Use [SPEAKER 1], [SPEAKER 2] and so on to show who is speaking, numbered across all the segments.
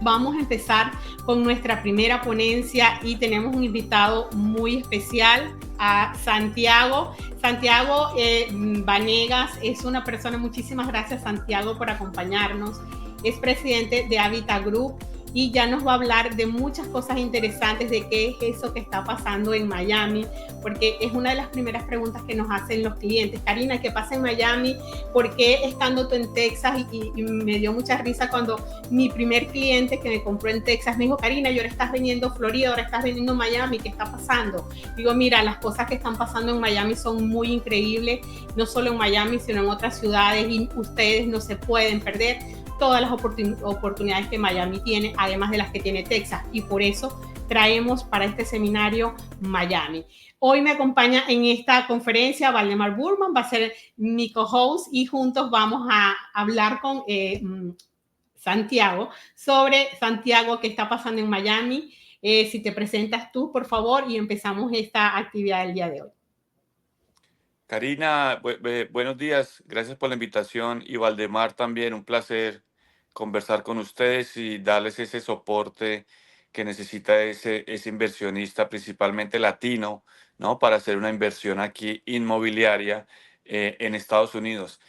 [SPEAKER 1] Vamos a empezar con nuestra primera ponencia y tenemos un invitado muy especial, a Santiago. Santiago Vanegas es una persona, muchísimas gracias Santiago por acompañarnos. Es presidente de Habitat Group y ya nos va a hablar de muchas cosas interesantes de qué es eso que está pasando en Miami, porque es una de las primeras preguntas que nos hacen los clientes. Karina, ¿qué pasa en Miami? ¿Por qué estando tú en Texas? Y me dio mucha risa cuando mi primer cliente que me compró en Texas me dijo, Karina, y ahora estás vendiendo Florida, ahora estás vendiendo Miami, ¿qué está pasando? Digo, mira, las cosas que están pasando en Miami son muy increíbles, no solo en Miami, sino en otras ciudades, y ustedes no se pueden perder todas las oportunidades que Miami tiene, además de las que tiene Texas, y por eso traemos para este seminario Miami. Hoy me acompaña en esta conferencia Valdemar Burman, va a ser mi co-host y juntos vamos a hablar con Santiago sobre Santiago, qué está pasando en Miami. Si te presentas tú, por favor, y empezamos esta actividad del día de hoy.
[SPEAKER 2] Karina, buenos días. Gracias por la invitación. Y Valdemar también, un placer conversar con ustedes y darles ese soporte que necesita ese inversionista, principalmente latino, ¿no? Para hacer una inversión aquí inmobiliaria en Estados Unidos.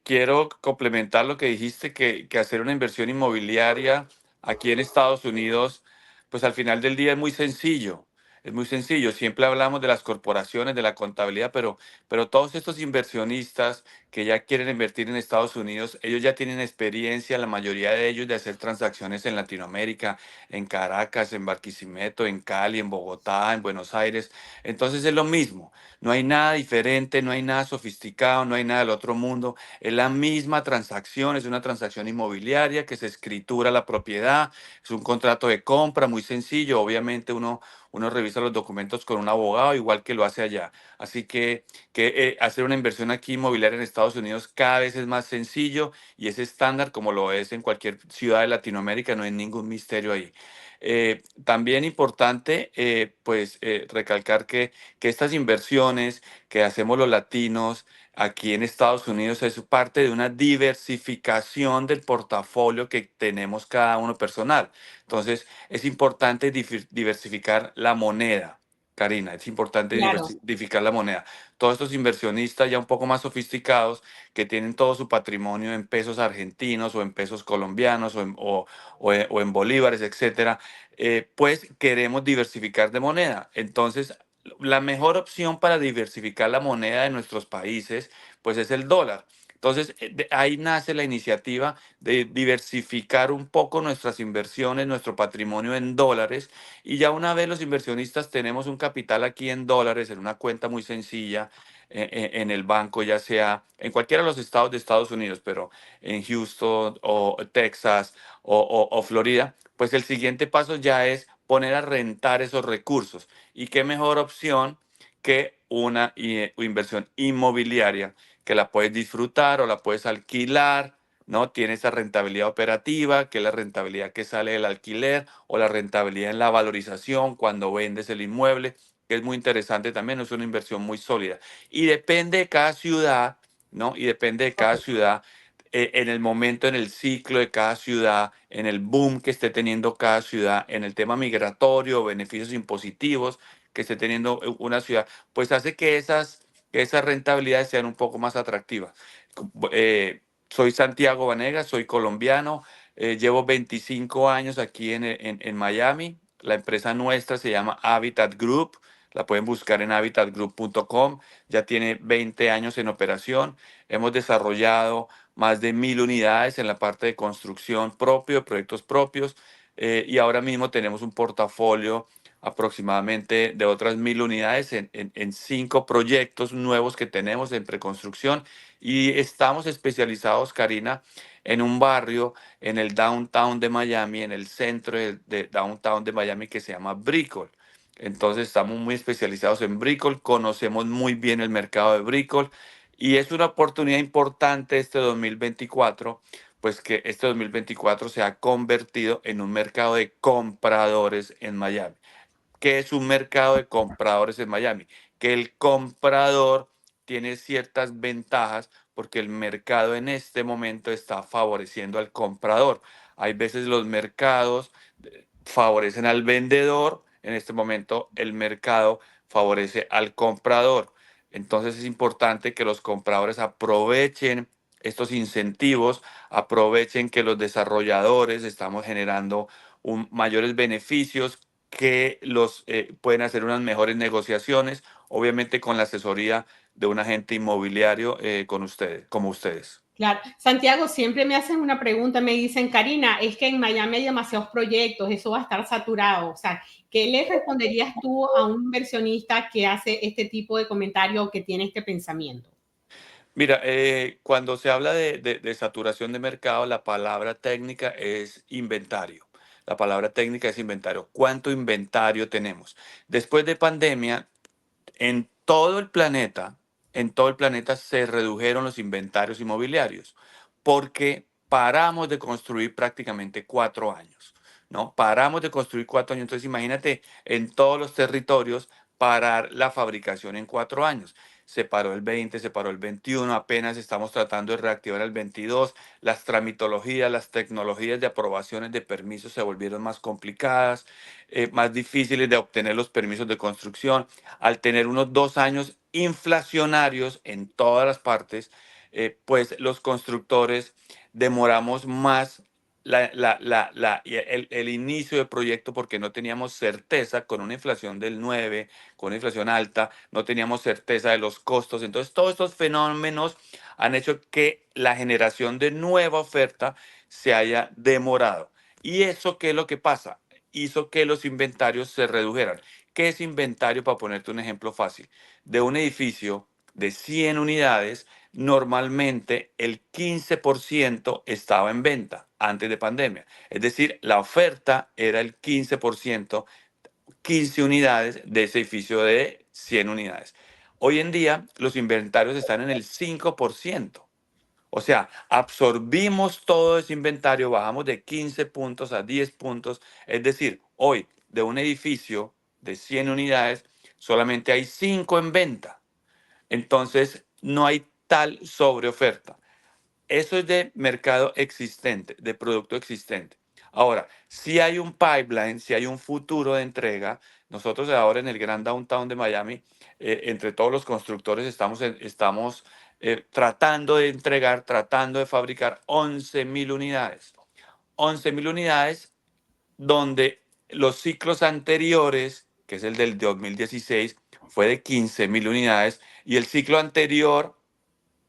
[SPEAKER 2] Quiero complementar lo que dijiste, que hacer una inversión inmobiliaria aquí en Estados Unidos, pues al final del día es muy sencillo. Es muy sencillo, siempre hablamos de las corporaciones, de la contabilidad, pero todos estos inversionistas que ya quieren invertir en Estados Unidos, ellos ya tienen experiencia, la mayoría de ellos, de hacer transacciones en Latinoamérica, en Caracas, en Barquisimeto, en Cali, en Bogotá, en Buenos Aires. Entonces es lo mismo, no hay nada diferente, no hay nada sofisticado, no hay nada del otro mundo. Es la misma transacción, es una transacción inmobiliaria que se escritura la propiedad, es un contrato de compra muy sencillo. Obviamente uno revisa los documentos con un abogado, igual que lo hace allá. Así que hacer una inversión aquí inmobiliaria en Estados Unidos cada vez es más sencillo y es estándar como lo es en cualquier ciudad de Latinoamérica, no hay ningún misterio ahí. También importante, recalcar que estas inversiones que hacemos los latinos aquí en Estados Unidos es parte de una diversificación del portafolio que tenemos cada uno personal. Entonces, es importante diversificar la moneda. Karina, es importante
[SPEAKER 1] Claro.
[SPEAKER 2] diversificar la moneda. Todos estos inversionistas ya un poco más sofisticados que tienen todo su patrimonio en pesos argentinos o en pesos colombianos o en bolívares, etcétera, pues queremos diversificar de moneda. Entonces, la mejor opción para diversificar la moneda de nuestros países, pues es el dólar. Entonces, ahí nace la iniciativa de diversificar un poco nuestras inversiones, nuestro patrimonio en dólares. Y ya una vez los inversionistas tenemos un capital aquí en dólares, en una cuenta muy sencilla, en el banco, ya sea en cualquiera de los estados de Estados Unidos, pero en Houston o Texas o Florida, pues el siguiente paso ya es poner a rentar esos recursos. ¿Y qué mejor opción que una inversión inmobiliaria que la puedes disfrutar o la puedes alquilar? ¿No? Tiene esa rentabilidad operativa, que es la rentabilidad que sale del alquiler o la rentabilidad en la valorización cuando vendes el inmueble, que es muy interesante también, es una inversión muy sólida. Y depende de cada ciudad, ¿no? Y depende de cada ciudad, en el momento, en el ciclo de cada ciudad, en el boom que esté teniendo cada ciudad, en el tema migratorio, beneficios impositivos que esté teniendo una ciudad, pues hace que esas rentabilidades sean un poco más atractivas. Eh, Soy Santiago Vanegas, soy colombiano, llevo 25 años aquí en Miami. La empresa nuestra se llama Habitat Group, la pueden buscar en habitatgroup.com, ya tiene 20 años en operación. Hemos desarrollado más de 1.000 unidades en la parte de construcción propio, proyectos propios, y ahora mismo tenemos un portafolio aproximadamente de otras 1.000 unidades en 5 proyectos nuevos que tenemos en preconstrucción y estamos especializados, Karina, en un barrio en el downtown de Miami, en el centro de downtown de Miami que se llama Brickell. Entonces estamos muy especializados en Brickell, conocemos muy bien el mercado de Brickell y es una oportunidad importante este 2024, pues que este 2024 se ha convertido en un mercado de compradores en Miami. ¿Qué es un mercado de compradores en Miami? Que el comprador tiene ciertas ventajas porque el mercado en este momento está favoreciendo al comprador. Hay veces los mercados favorecen al vendedor, en este momento el mercado favorece al comprador. Entonces es importante que los compradores aprovechen estos incentivos, aprovechen que los desarrolladores estamos generando mayores beneficios, que los pueden hacer unas mejores negociaciones, obviamente con la asesoría de un agente inmobiliario con ustedes, como ustedes.
[SPEAKER 1] Claro, Santiago, siempre me hacen una pregunta, me dicen, Karina, es que en Miami hay demasiados proyectos, eso va a estar saturado. O sea, ¿qué le responderías tú a un inversionista que hace este tipo de comentario o que tiene este pensamiento?
[SPEAKER 2] Mira, cuando se habla de saturación de mercado, la palabra técnica es inventario. La palabra técnica es inventario. ¿Cuánto inventario tenemos? Después de pandemia, en todo el planeta, en todo el planeta se redujeron los inventarios inmobiliarios porque paramos de construir prácticamente 4 años, ¿no? Paramos de construir 4 años. Entonces, imagínate en todos los territorios parar la fabricación en 4 años. Se paró el 20, se paró el 21, apenas estamos tratando de reactivar el 22. Las tramitologías, las tecnologías de aprobaciones de permisos se volvieron más complicadas, más difíciles de obtener los permisos de construcción. Al tener unos 2 años inflacionarios en todas las partes, pues los constructores demoramos más el inicio del proyecto porque no teníamos certeza con una inflación del 9, con una inflación alta, no teníamos certeza de los costos. Entonces, todos estos fenómenos han hecho que la generación de nueva oferta se haya demorado. ¿Y eso qué es lo que pasa? Hizo que los inventarios se redujeran. ¿Qué es inventario? Para ponerte un ejemplo fácil. De un edificio de 100 unidades, normalmente el 15% estaba en venta antes de pandemia. Es decir, la oferta era el 15%, 15 unidades de ese edificio de 100 unidades. Hoy en día los inventarios están en el 5%. O sea, absorbimos todo ese inventario, bajamos de 15 puntos a 10 puntos. Es decir, hoy de un edificio de 100 unidades, solamente hay 5 en venta. Entonces, no hay tal sobreoferta. Eso es de mercado existente, de producto existente. Ahora, si hay un pipeline, si hay un futuro de entrega, nosotros ahora en el Gran Downtown de Miami, entre todos los constructores estamos tratando de entregar, tratando de fabricar 11.000 unidades. 11.000 unidades donde los ciclos anteriores, que es el del 2016, fue de 15.000 unidades y el ciclo anterior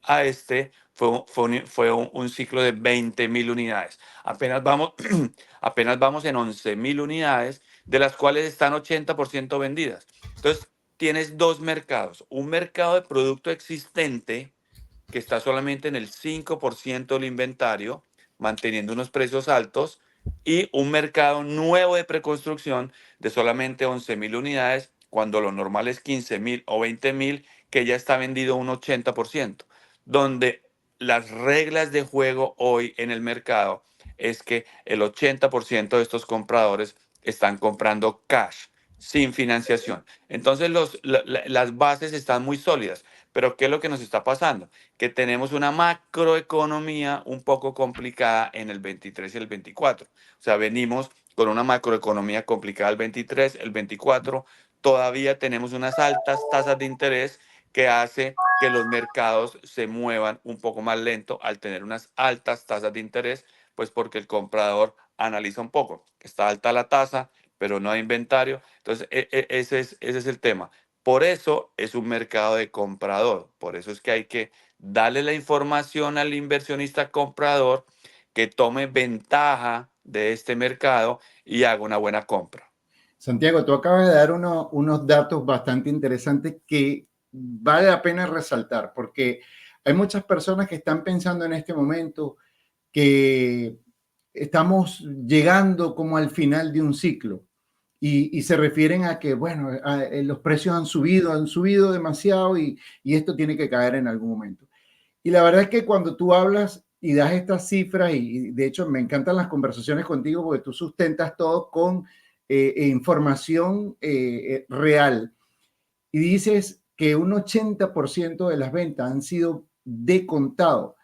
[SPEAKER 2] a este fue un ciclo de 20.000 unidades. Apenas vamos en 11.000 unidades, de las cuales están 80% vendidas. Entonces, tienes dos mercados. Un mercado de producto existente que está solamente en el 5% del inventario, manteniendo unos precios altos, y un mercado nuevo de preconstrucción de solamente 11.000 unidades, cuando lo normal es 15.000 o 20.000, que ya está vendido un 80%, donde las reglas de juego hoy en el mercado es que el 80% de estos compradores están comprando cash, sin financiación. Entonces las bases están muy sólidas. Pero ¿qué es lo que nos está pasando? Que tenemos una macroeconomía un poco complicada en el 23 y el 24. O sea, venimos con una macroeconomía complicada el 23, el 24. Todavía tenemos unas altas tasas de interés que hace que los mercados se muevan un poco más lento al tener unas altas tasas de interés, pues porque el comprador analiza un poco. Está alta la tasa, pero no hay inventario. Entonces, ese es el tema. Por eso es un mercado de comprador. Por eso es que hay que darle la información al inversionista comprador que tome ventaja de este mercado y haga una buena compra.
[SPEAKER 3] Santiago, tú acabas de dar unos datos bastante interesantes que vale la pena resaltar, porque hay muchas personas que están pensando en este momento que estamos llegando como al final de un ciclo y se refieren a que, bueno, los precios han subido demasiado y esto tiene que caer en algún momento. Y la verdad es que cuando tú hablas y das estas cifras, y de hecho me encantan las conversaciones contigo porque tú sustentas todo con información real y dices que un 80% de las ventas han sido de contado.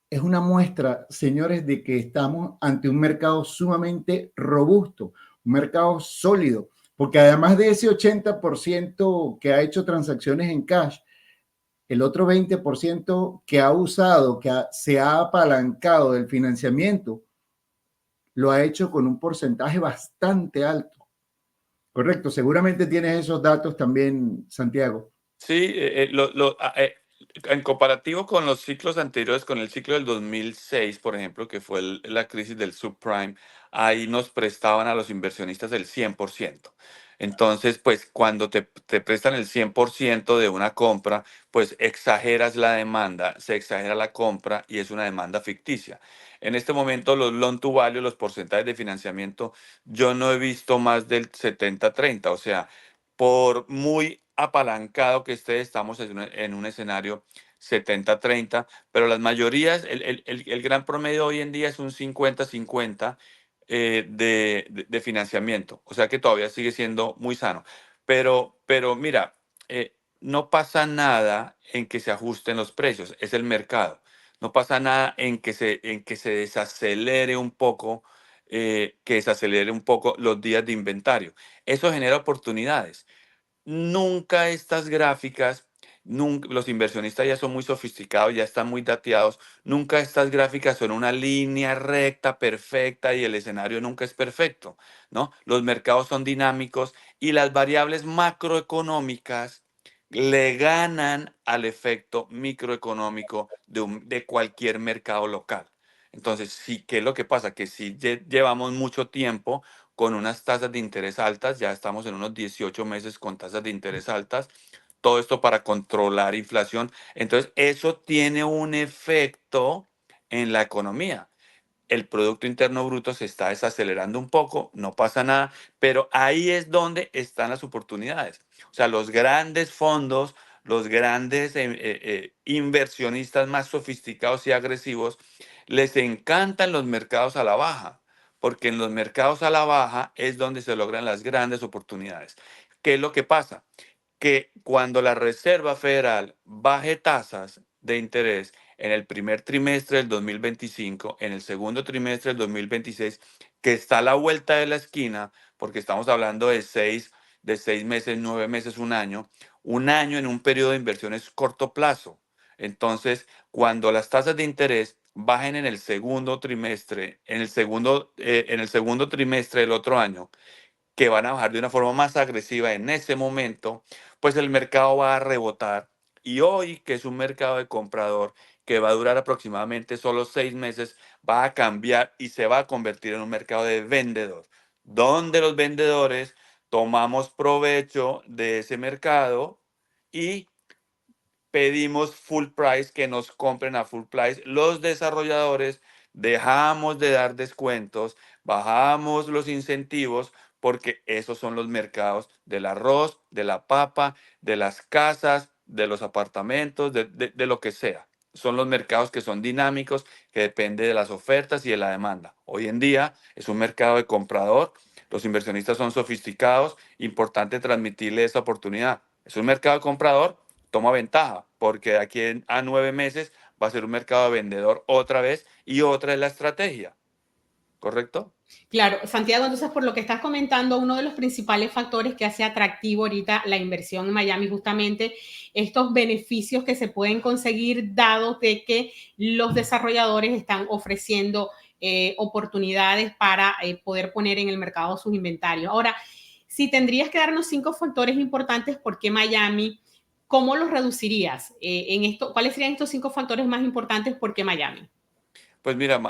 [SPEAKER 3] es una muestra, señores, de que estamos ante un mercado sumamente robusto, un mercado sólido, porque además de ese 80% que ha hecho transacciones en cash, el otro 20% que ha usado, se ha apalancado del financiamiento, lo ha hecho con un porcentaje bastante alto. Correcto, seguramente tienes esos datos también, Santiago.
[SPEAKER 2] Sí, en comparativo con los ciclos anteriores, con el ciclo del 2006, por ejemplo, que fue la crisis del subprime, ahí nos prestaban a los inversionistas el 100%. Entonces, pues cuando te prestan el 100% de una compra, pues exageras la demanda, se exagera la compra y es una demanda ficticia. En este momento, los loan to value, los porcentajes de financiamiento, yo no he visto más del 70-30, o sea, por muy apalancado que esté, estamos en un escenario 70-30, pero las mayorías, el gran promedio hoy en día es un 50-50 de financiamiento, o sea que todavía sigue siendo muy sano. Pero mira, no pasa nada en que se ajusten los precios, es el mercado. No pasa nada en que se desacelere un poco, los días de inventario. Eso genera oportunidades. Nunca estas gráficas, los inversionistas ya son muy sofisticados, ya están muy dateados, nunca estas gráficas son una línea recta, perfecta y el escenario nunca es perfecto, ¿no? Los mercados son dinámicos y las variables macroeconómicas le ganan al efecto microeconómico de cualquier mercado local. Entonces, sí, ¿qué es lo que pasa? Que si llevamos mucho tiempo con unas tasas de interés altas, ya estamos en unos 18 meses con tasas de interés altas, todo esto para controlar inflación. Entonces, eso tiene un efecto en la economía. El Producto Interno Bruto se está desacelerando un poco, no pasa nada, pero ahí es donde están las oportunidades. O sea, los grandes fondos, los grandes inversionistas más sofisticados y agresivos, les encantan los mercados a la baja, porque en los mercados a la baja es donde se logran las grandes oportunidades. ¿Qué es lo que pasa? Que cuando la Reserva Federal baje tasas de interés en el primer trimestre del 2025, en el segundo trimestre del 2026, que está a la vuelta de la esquina, porque estamos hablando de 6 meses, 9 meses, un año en un periodo de inversiones corto plazo. Entonces, cuando las tasas de interés bajen en el segundo trimestre, en el segundo trimestre del otro año, que van a bajar de una forma más agresiva en ese momento, pues el mercado va a rebotar. Y hoy, que es un mercado de comprador que va a durar aproximadamente solo 6 meses, va a cambiar y se va a convertir en un mercado de vendedor, donde los vendedores tomamos provecho de ese mercado y pedimos full price, que nos compren a full price. Los desarrolladores dejamos de dar descuentos, bajamos los incentivos, porque esos son los mercados del arroz, de la papa, de las casas, de los apartamentos, de lo que sea. Son los mercados que son dinámicos, que depende de las ofertas y de la demanda. Hoy en día es un mercado de comprador, los inversionistas son sofisticados, importante transmitirle esa oportunidad. Es un mercado de comprador, toma ventaja, porque de aquí a 9 meses va a ser un mercado de vendedor otra vez y otra es la estrategia, ¿correcto?
[SPEAKER 1] Claro, Santiago, entonces por lo que estás comentando, uno de los principales factores que hace atractivo ahorita la inversión en Miami, justamente estos beneficios que se pueden conseguir dado de que los desarrolladores están ofreciendo oportunidades para poder poner en el mercado sus inventarios. Ahora, si tendrías que darnos 5 factores importantes, ¿por qué Miami? ¿Cómo los reducirías? ¿Cuáles serían estos 5 factores más importantes? ¿Por qué Miami?
[SPEAKER 2] Pues mira,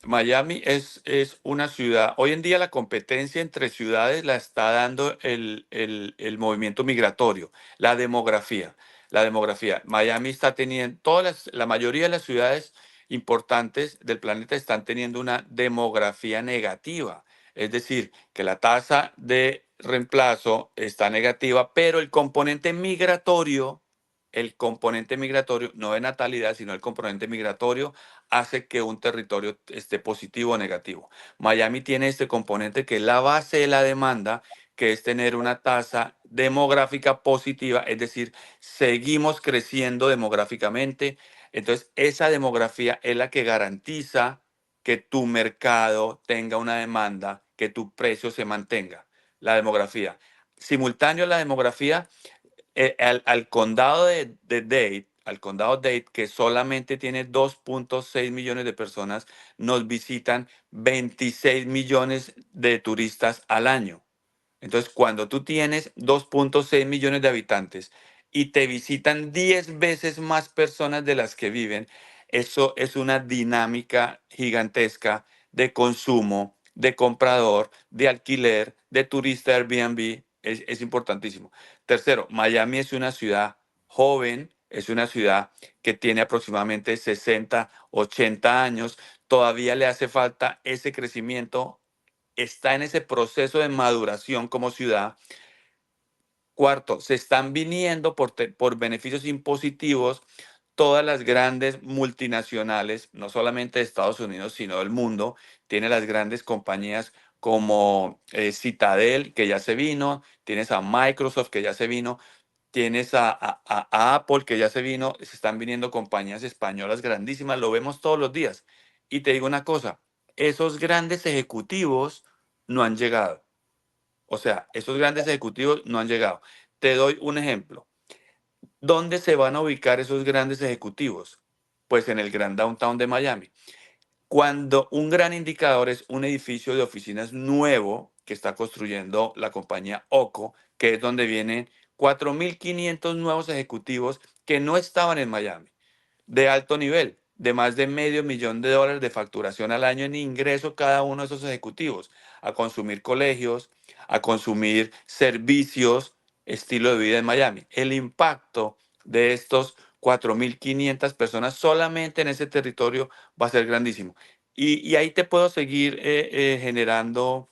[SPEAKER 2] Miami es una ciudad. Hoy en día la competencia entre ciudades la está dando el movimiento migratorio, la demografía. La demografía. Miami está teniendo, la mayoría de las ciudades importantes del planeta están teniendo una demografía negativa. Es decir, que la tasa de reemplazo está negativa, pero el componente migratorio, no de natalidad, sino el componente migratorio, hace que un territorio esté positivo o negativo. Miami tiene este componente que es la base de la demanda, que es tener una tasa demográfica positiva, es decir, seguimos creciendo demográficamente. Entonces, esa demografía es la que garantiza que tu mercado tenga una demanda, que tu precio se mantenga. La demografía. Simultáneo a la demografía, al condado de Dade, al condado Dade, que solamente tiene 2.6 millones de personas, nos visitan 26 millones de turistas al año. Entonces, cuando tú tienes 2.6 millones de habitantes y te visitan 10 veces más personas de las que viven, eso es una dinámica gigantesca de consumo, de comprador, de alquiler, de turista Airbnb. Es importantísimo. Tercero, Miami es una ciudad joven, es una ciudad que tiene aproximadamente 60, 80 años. Todavía le hace falta ese crecimiento, está en ese proceso de maduración como ciudad. Cuarto, se están viniendo por beneficios impositivos todas las grandes multinacionales, no solamente de Estados Unidos, sino del mundo. Tiene las grandes compañías como Citadel, que ya se vino, tienes a Microsoft, que ya se vino, tienes a Apple, que ya se vino, se están viniendo compañías españolas grandísimas, lo vemos todos los días. Y te digo una cosa, esos grandes ejecutivos no han llegado. O sea, esos grandes ejecutivos no han llegado. Te doy un ejemplo. ¿Dónde se van a ubicar esos grandes ejecutivos? Pues en el Grand Downtown de Miami. Cuando un gran indicador es un edificio de oficinas nuevo que está construyendo la compañía OCO, que es donde vienen 4.500 nuevos ejecutivos que no estaban en Miami, de alto nivel, de más de $500,000 de facturación al año en ingreso cada uno de esos ejecutivos, a consumir colegios, a consumir servicios, estilo de vida en Miami. El impacto de estos 4.500 personas solamente en ese territorio va a ser grandísimo. Y ahí te puedo seguir generando,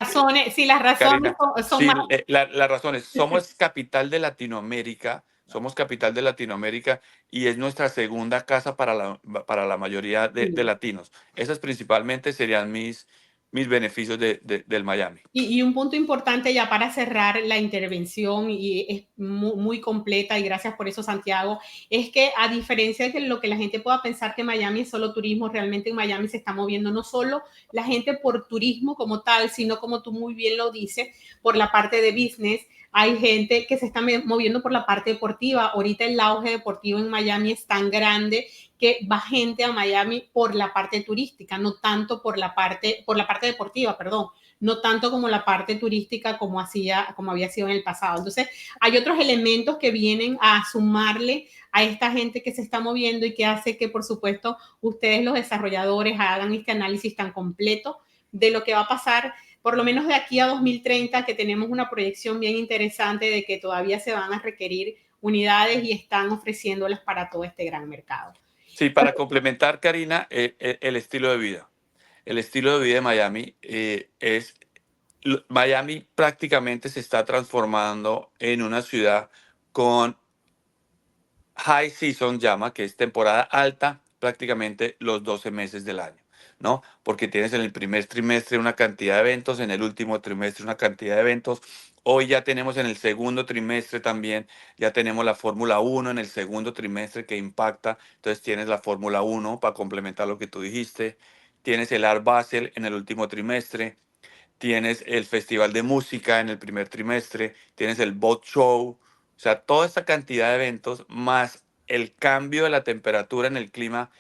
[SPEAKER 1] Razones, sí, las razones
[SPEAKER 2] Karina,
[SPEAKER 1] son
[SPEAKER 2] sí,
[SPEAKER 1] más.
[SPEAKER 2] las razones. Somos capital de Latinoamérica, somos capital de Latinoamérica y es nuestra segunda casa para la mayoría de latinos. Esas principalmente serían mis beneficios del Miami.
[SPEAKER 1] Y un punto importante ya para cerrar la intervención, y es muy completa, y gracias por eso, Santiago, es que a diferencia de lo que la gente pueda pensar que Miami es solo turismo, realmente en Miami se está moviendo no solo la gente por turismo como tal, sino como tú muy bien lo dices, por la parte de business. Hay gente que se está moviendo por la parte deportiva. Ahorita el auge deportivo en Miami es tan grande que va gente a Miami por la parte turística, no tanto por la parte deportiva, perdón, no tanto como la parte turística como había sido en el pasado. Entonces, hay otros elementos que vienen a sumarle a esta gente que se está moviendo y que hace que, por supuesto, ustedes los desarrolladores hagan este análisis tan completo de lo que va a pasar, por lo menos de aquí a 2030, que tenemos una proyección bien interesante de que todavía se van a requerir unidades y están ofreciéndolas para todo este gran mercado.
[SPEAKER 2] Sí, para complementar, Karina, el estilo de vida. El estilo de vida de Miami Miami prácticamente se está transformando en una ciudad con high season, llama, que es temporada alta prácticamente los 12 meses del año, ¿no? Porque tienes en el primer trimestre una cantidad de eventos, en el último trimestre una cantidad de eventos. Hoy ya tenemos en el segundo trimestre también, ya tenemos la Fórmula 1 en el segundo trimestre que impacta. Entonces tienes la Fórmula 1 para complementar lo que tú dijiste. Tienes el Art Basel en el último trimestre. Tienes el Festival de Música en el primer trimestre. Tienes el Boat Show. O sea, toda esta cantidad de eventos más el cambio de la temperatura en el clima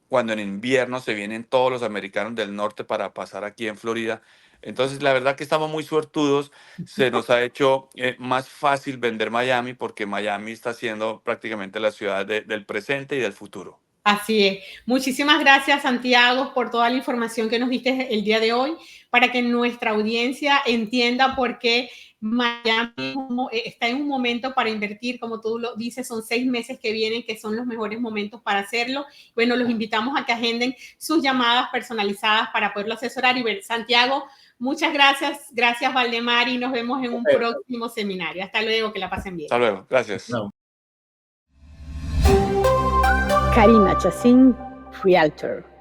[SPEAKER 2] cuando en invierno se vienen todos los americanos del norte para pasar aquí en Florida. Entonces, la verdad que estamos muy suertudos. Se nos ha hecho más fácil vender Miami porque Miami está siendo prácticamente la ciudad del presente y del futuro.
[SPEAKER 1] Así es. Muchísimas gracias, Santiago, por toda la información que nos diste el día de hoy, para que nuestra audiencia entienda por qué Miami está en un momento para invertir. Como tú lo dices, son 6 meses que vienen, que son los mejores momentos para hacerlo. Bueno, los invitamos a que agenden sus llamadas personalizadas para poderlo asesorar y ver. Santiago, muchas gracias. Gracias, Valdemar, y nos vemos en un próximo seminario. Hasta luego, que la pasen bien.
[SPEAKER 2] Hasta luego. Gracias.
[SPEAKER 3] No.
[SPEAKER 4] Karina Chacín, Realtor.